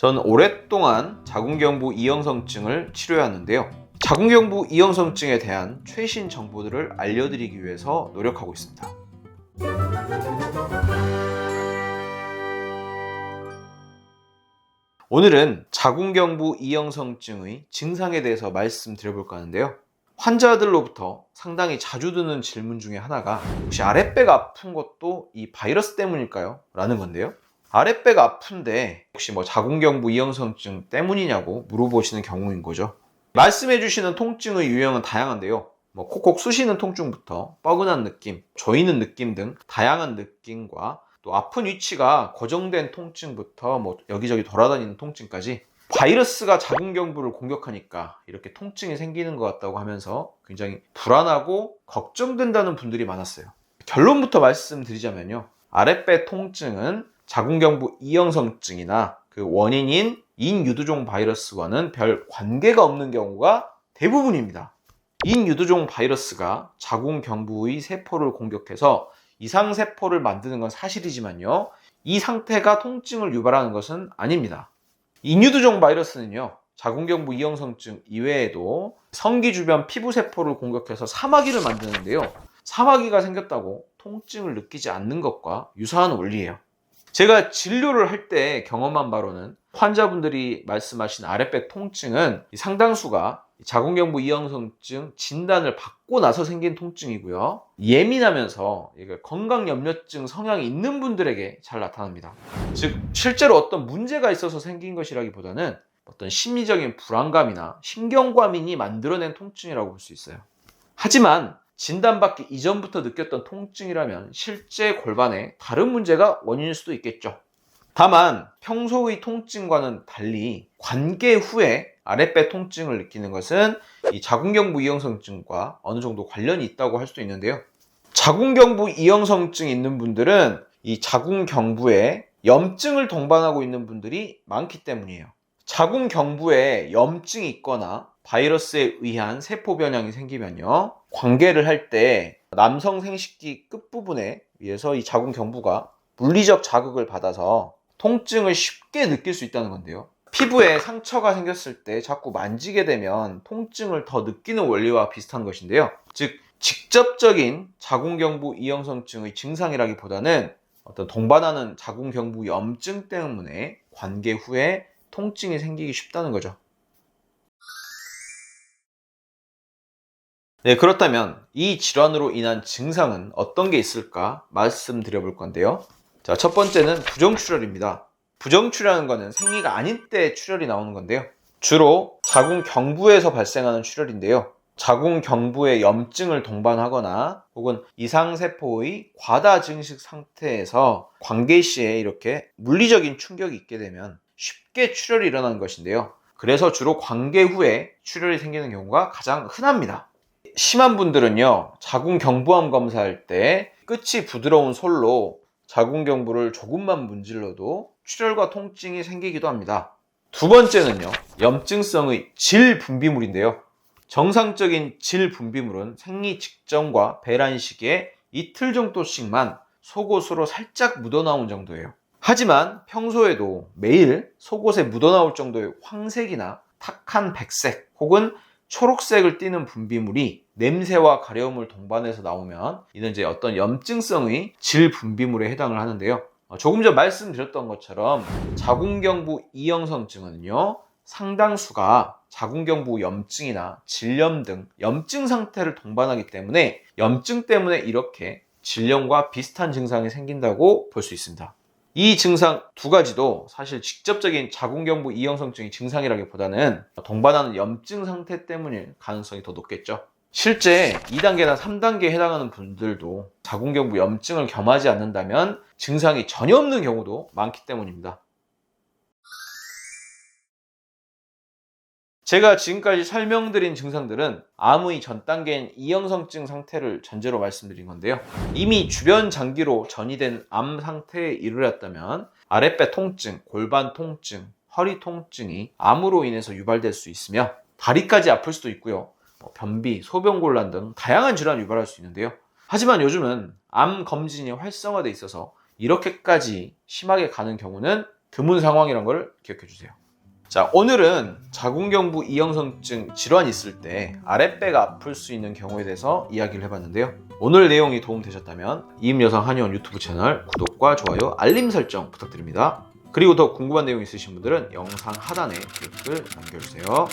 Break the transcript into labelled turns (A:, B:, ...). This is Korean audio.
A: 저는 오랫동안 자궁경부 이형성증을 치료해왔는데요. 자궁경부 이형성증에 대한 최신 정보들을 알려드리기 위해서 노력하고 있습니다. 오늘은 자궁경부 이형성증의 증상에 대해서 말씀드려볼까 하는데요. 환자들로부터 상당히 자주 듣는 질문 중에 하나가 혹시 아랫배가 아픈 것도 이 바이러스 때문일까요? 라는 건데요. 아랫배가 아픈데 혹시 자궁경부 이형성증 때문이냐고 물어보시는 경우인 거죠. 말씀해 주시는 통증의 유형은 다양한데요. 콕콕 쑤시는 통증부터 뻐근한 느낌, 조이는 느낌 등 다양한 느낌과 또 아픈 위치가 고정된 통증부터 여기저기 돌아다니는 통증까지 바이러스가 자궁경부를 공격하니까 이렇게 통증이 생기는 것 같다고 하면서 굉장히 불안하고 걱정된다는 분들이 많았어요. 결론부터 말씀드리자면요. 아랫배 통증은 자궁경부 이형성증이나 그 원인인 인유두종 바이러스와는 별 관계가 없는 경우가 대부분입니다. 인유두종 바이러스가 자궁경부의 세포를 공격해서 이상세포를 만드는 건 사실이지만요. 이 상태가 통증을 유발하는 것은 아닙니다. 인유두종 바이러스는요. 자궁경부 이형성증 이외에도 성기 주변 피부세포를 공격해서 사마귀를 만드는데요. 사마귀가 생겼다고 통증을 느끼지 않는 것과 유사한 원리예요. 제가 진료를 할 때 경험한 바로는 환자분들이 말씀하신 아랫배 통증은 상당수가 자궁경부 이형성증 진단을 받고 나서 생긴 통증이고요. 예민하면서 건강염려증 성향이 있는 분들에게 잘 나타납니다. 즉 실제로 어떤 문제가 있어서 생긴 것이라기보다는 어떤 심리적인 불안감이나 신경과민이 만들어낸 통증이라고 볼 수 있어요. 하지만 진단받기 이전부터 느꼈던 통증이라면 실제 골반에 다른 문제가 원인일 수도 있겠죠. 다만 평소의 통증과는 달리 관계 후에 아랫배 통증을 느끼는 것은 이 자궁경부 이형성증과 어느 정도 관련이 있다고 할 수도 있는데요. 자궁경부 이형성증이 있는 분들은 이 자궁경부에 염증을 동반하고 있는 분들이 많기 때문이에요. 자궁경부에 염증이 있거나 바이러스에 의한 세포 변형이 생기면요. 관계를 할 때 남성 생식기 끝부분에 의해서 이 자궁경부가 물리적 자극을 받아서 통증을 쉽게 느낄 수 있다는 건데요. 피부에 상처가 생겼을 때 자꾸 만지게 되면 통증을 더 느끼는 원리와 비슷한 것인데요. 즉 직접적인 자궁경부 이형성증의 증상이라기보다는 어떤 동반하는 자궁경부 염증 때문에 관계 후에 통증이 생기기 쉽다는 거죠. 네, 그렇다면 이 질환으로 인한 증상은 어떤 게 있을까 말씀드려 볼 건데요. 자, 첫 번째는 부정출혈입니다. 부정출혈이라는 것은 생리가 아닌 때 출혈이 나오는 건데요. 주로 자궁경부에서 발생하는 출혈인데요. 자궁경부에 염증을 동반하거나 혹은 이상세포의 과다 증식 상태에서 관계 시에 이렇게 물리적인 충격이 있게 되면 쉽게 출혈이 일어나는 것인데요. 그래서 주로 관계 후에 출혈이 생기는 경우가 가장 흔합니다. 심한 분들은요, 자궁경부암 검사할 때 끝이 부드러운 솔로 자궁경부를 조금만 문질러도 출혈과 통증이 생기기도 합니다. 두 번째는요, 염증성의 질분비물인데요. 정상적인 질분비물은 생리 직전과 배란 시기에 이틀 정도씩만 속옷으로 살짝 묻어나온 정도예요. 하지만 평소에도 매일 속옷에 묻어나올 정도의 황색이나 탁한 백색 혹은 초록색을 띠는 분비물이 냄새와 가려움을 동반해서 나오면 이는 이제 어떤 염증성의 질분비물에 해당을 하는데요. 조금 전 말씀드렸던 것처럼 자궁경부 이형성증은요, 상당수가 자궁경부 염증이나 질염 등 염증 상태를 동반하기 때문에 염증 때문에 이렇게 질염과 비슷한 증상이 생긴다고 볼 수 있습니다. 이 증상 두 가지도 사실 직접적인 자궁경부 이형성증의 증상이라기보다는 동반하는 염증 상태 때문일 가능성이 더 높겠죠. 실제 2단계나 3단계에 해당하는 분들도 자궁경부 염증을 겸하지 않는다면 증상이 전혀 없는 경우도 많기 때문입니다. 제가 지금까지 설명드린 증상들은 암의 전 단계인 이형성증 상태를 전제로 말씀드린 건데요. 이미 주변 장기로 전이된 암 상태에 이르렀다면 아랫배 통증, 골반 통증, 허리 통증이 암으로 인해서 유발될 수 있으며 다리까지 아플 수도 있고요. 변비, 소변곤란 등 다양한 질환을 유발할 수 있는데요. 하지만 요즘은 암 검진이 활성화돼 있어서 이렇게까지 심하게 가는 경우는 드문 상황이란 걸 기억해 주세요. 자, 오늘은 자궁경부 이형성증 질환이 있을 때 아랫배가 아플 수 있는 경우에 대해서 이야기를 해봤는데요. 오늘 내용이 도움되셨다면 이임여성 한의원 유튜브 채널 구독과 좋아요, 알림 설정 부탁드립니다. 그리고 더 궁금한 내용 있으신 분들은 영상 하단에 댓글 남겨주세요.